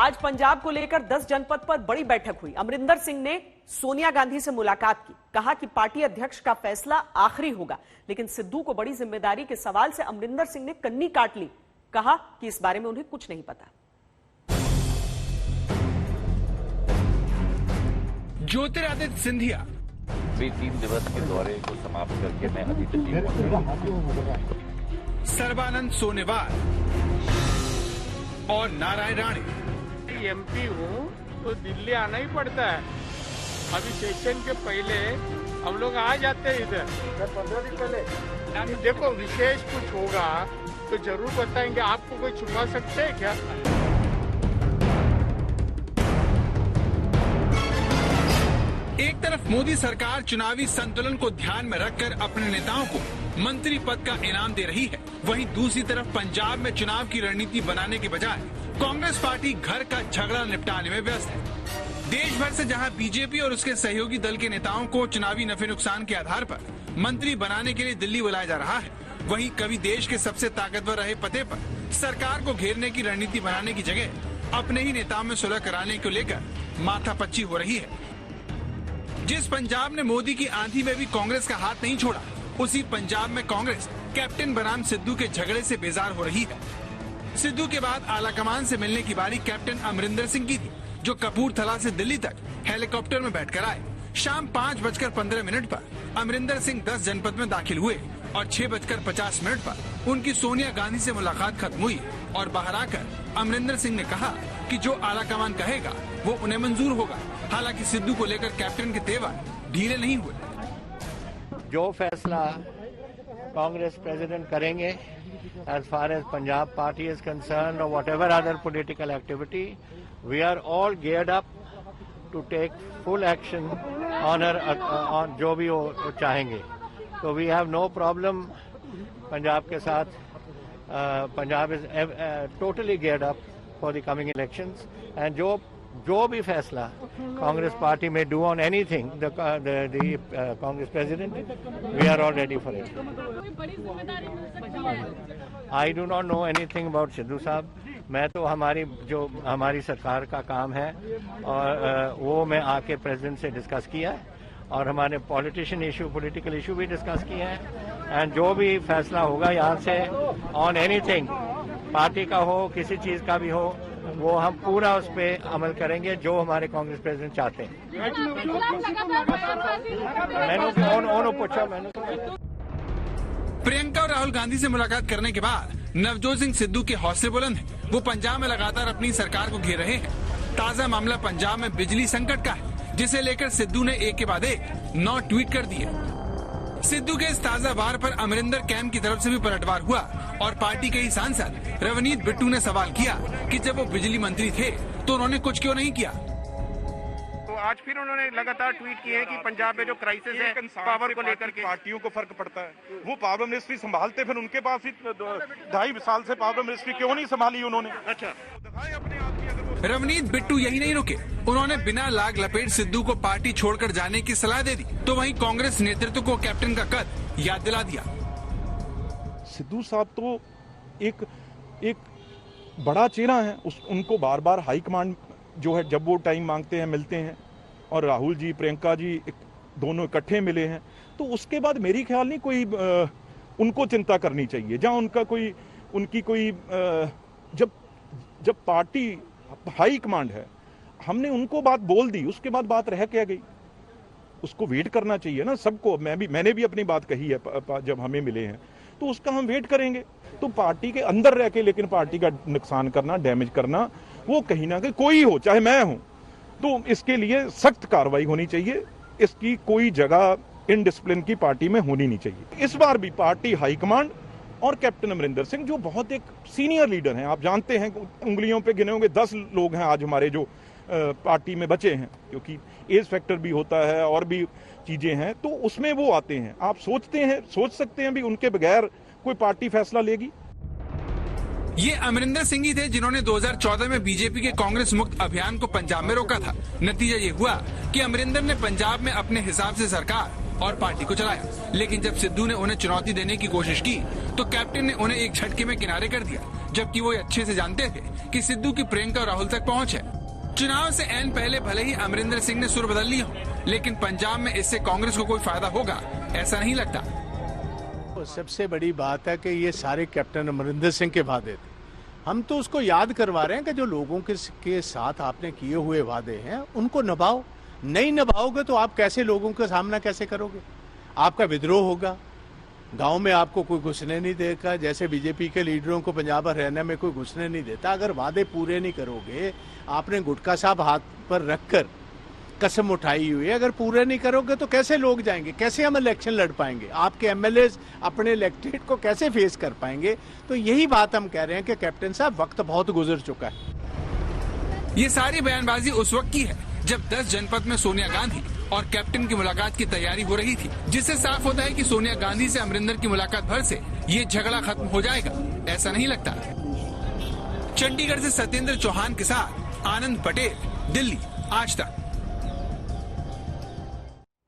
आज पंजाब को लेकर 10 जनपद पर बड़ी बैठक हुई। अमरिंदर सिंह ने सोनिया गांधी से मुलाकात की, कहा कि पार्टी अध्यक्ष का फैसला आखिरी होगा, लेकिन सिद्धू को बड़ी जिम्मेदारी के सवाल से अमरिंदर सिंह ने कन्नी काट ली। कहा कि इस बारे में उन्हें कुछ नहीं पता। ज्योतिरादित्य सिंधिया 3 दिवस के दौरे को समाप्त करके मैं अभी दिल्ली सर्बानंद सोनेवाल और नारायण राणे। एमपी हूँ तो दिल्ली आना ही पड़ता है। अभी सेशन के पहले हम लोग आ जाते हैं इधर 15 दिन पहले। देखो विशेष कुछ होगा तो जरूर बताएंगे। आपको कोई छुपा सकते हैं क्या? एक तरफ मोदी सरकार चुनावी संतुलन को ध्यान में रखकर अपने नेताओं को मंत्री पद का इनाम दे रही है, वहीं दूसरी तरफ पंजाब में चुनाव की रणनीति बनाने के बजाय कांग्रेस पार्टी घर का झगड़ा निपटाने में व्यस्त है। देश भर से जहां बीजेपी और उसके सहयोगी दल के नेताओं को चुनावी नफे नुकसान के आधार पर मंत्री बनाने के लिए दिल्ली बुलाया जा रहा है, वहीं कभी देश के सबसे ताकतवर रहे पते पर सरकार को घेरने की रणनीति बनाने की जगह अपने ही नेताओं में सुलह कराने को लेकर माथापच्ची हो रही है। जिस पंजाब ने मोदी की आंधी में भी कांग्रेस का हाथ नहीं छोड़ा, उसी पंजाब में कांग्रेस कैप्टन बनाम सिद्धू के झगड़े से बेजार हो रही है। सिद्धू के बाद आलाकमान से मिलने की बारी कैप्टन अमरिंदर सिंह की थी, जो कपूरथला से दिल्ली तक हेलीकॉप्टर में बैठकर आए। शाम 5:15 पर अमरिंदर सिंह 10 जनपद में दाखिल हुए और 6:50 पर उनकी सोनिया गांधी से मुलाकात खत्म हुई और बाहर आकर अमरिंदर सिंह ने कहा कि जो आलाकमान कहेगा वो उन्हें मंजूर होगा। हालांकि सिद्धू को लेकर कैप्टन के तेवर ढीले नहीं हुए। जो फैसला कांग्रेस प्रेसिडेंट करेंगे as far as Punjab party is concerned or whatever other political activity, we are all geared up to take full action on her on जो भी वो चाहेंगे। तो we have no problem Punjab के साथ। Punjab is totally geared up for the coming elections and जो भी फैसला कांग्रेस पार्टी में do on anything, the Congress president, we are all ready for it. I do not know anything about Sidhu साहब। मैं तो हमारी सरकार का काम है और वो मैं आके प्रेसिडेंट से डिस्कस किया है और हमारे पॉलिटिकल इशू भी डिस्कस किए हैं एंड जो भी फैसला होगा यहाँ से ऑन एनीथिंग, पार्टी का हो किसी चीज का भी हो, वो हम पूरा उस पे अमल करेंगे जो हमारे कांग्रेस प्रेसिडेंट चाहते हैं। मैंने पूछा प्रियंका और राहुल गांधी से मुलाकात करने के बाद नवजोत सिंह सिद्धू के हौसले बुलंद हैं। वो पंजाब में लगातार अपनी सरकार को घेर रहे हैं। ताजा मामला पंजाब में बिजली संकट का है, जिसे लेकर सिद्धू ने एक के बाद एक 9 ट्वीट कर दिए। सिद्धू के इस ताजा वार पर अमरिंदर कैंप की तरफ से भी पलटवार हुआ और पार्टी के ही सांसद रवनीत बिट्टू ने सवाल किया कि जब वो बिजली मंत्री थे तो उन्होंने कुछ क्यों नहीं किया। तो आज फिर उन्होंने लगातार ट्वीट किए हैं कि पंजाब में जो क्राइसिस है पावर को लेकर के पार्टियों को फर्क पड़ता है। वो पावर मिनिस्ट्री संभालते, फिर उनके पास 2.5 साल से पावर मिनिस्ट्री क्यों नहीं संभाली उन्होंने। अच्छा, रवनीत बिट्टू यही नहीं रुके, उन्होंने बिना लाग लपेट सिद्धू को पार्टी छोड़कर जाने की सलाह दे दी। तो वहीं कांग्रेस नेतृत्व को कैप्टन का कद याद दिला दिया। सिद्धू साहब तो एक बड़ा चेहरा है, उनको बार बार हाईकमांड जो है जब वो टाइम मांगते हैं मिलते हैं, और राहुल जी प्रियंका जी दोनों इकट्ठे मिले हैं। तो उसके बाद मेरी ख्याल नहीं कोई उनको चिंता करनी चाहिए। जहां उनकी कोई जब पार्टी हाई कमांड है, हमने उनको बात बोल दी, उसके बाद बात रह क्या गई, उसको वेट करना चाहिए ना सबको। मैंने भी अपनी बात कही है जब हमें मिले हैं, तो उसका हम वेट करेंगे। तो पार्टी के अंदर रह के लेकिन पार्टी का नुकसान करना, डैमेज करना, वो कहीं ना कहीं कोई हो, चाहे मैं हूं, तो इसके लिए सख्त कार्रवाई होनी चाहिए। इसकी कोई जगह इनडिसिप्लिन की पार्टी में होनी नहीं चाहिए। इस बार भी पार्टी हाईकमांड और कैप्टन अमरिंदर सिंह जो बहुत एक सीनियर लीडर हैं, आप जानते हैं उंगलियों पे गिने होंगे 10 लोग हैं आज हमारे जो पार्टी में बचे हैं, क्योंकि एज फैक्टर भी होता है और भी चीजें हैं, तो उसमें वो आते हैं। आप सोच सकते हैं भी उनके बगैर कोई पार्टी फैसला लेगी। ये अमरिंदर सिंह ही थे जिन्होंने 2014 में बीजेपी के कांग्रेस मुक्त अभियान को पंजाब में रोका था। नतीजा ये हुआ कि अमरिंदर ने पंजाब में अपने हिसाब से सरकार और पार्टी को चलाया। लेकिन जब सिद्धू ने उन्हें चुनौती देने की कोशिश की तो कैप्टन ने उन्हें एक झटके में किनारे कर दिया, जबकि वो अच्छे से जानते थे कि सिद्धू की प्रियंका और राहुल तक पहुंच है। चुनाव से ऐन पहले भले ही अमरिंदर सिंह ने सुर बदल लिया, लेकिन पंजाब में इससे कांग्रेस को कोई फायदा होगा ऐसा नहीं लगता। तो सबसे बड़ी बात है कि ये सारे कैप्टन अमरिंदर सिंह के वादे थे। हम तो उसको याद करवा रहे हैं कि जो लोगों के साथ आपने किए हुए वादे हैं उनको निभाओ। नहीं निभाओगे तो आप कैसे लोगों का सामना कैसे करोगे? आपका विद्रोह होगा, गांव में आपको कोई घुसने नहीं देगा, जैसे बीजेपी के लीडरों को पंजाब हरियाणा में कोई घुसने नहीं देता। अगर वादे पूरे नहीं करोगे, आपने गुटखा साहब हाथ पर रखकर कसम उठाई हुई है, अगर पूरे नहीं करोगे तो कैसे लोग जाएंगे? कैसे हम इलेक्शन लड़ पाएंगे? आपके एमएलए अपने इलेक्टेड को कैसे फेस कर पाएंगे? तो यही बात हम कह रहे हैं कि कैप्टन साहब वक्त बहुत गुजर चुका है। ये सारी बयानबाजी उस वक्त की है जब 10 जनपद में सोनिया गांधी और कैप्टन की मुलाकात की तैयारी हो रही थी, जिससे साफ होता है कि सोनिया गांधी से अमरिंदर की मुलाकात भर से ये झगड़ा खत्म हो जाएगा ऐसा नहीं लगता। चंडीगढ़ से सत्येंद्र चौहान के साथ आनंद पटेल, दिल्ली, आज तक।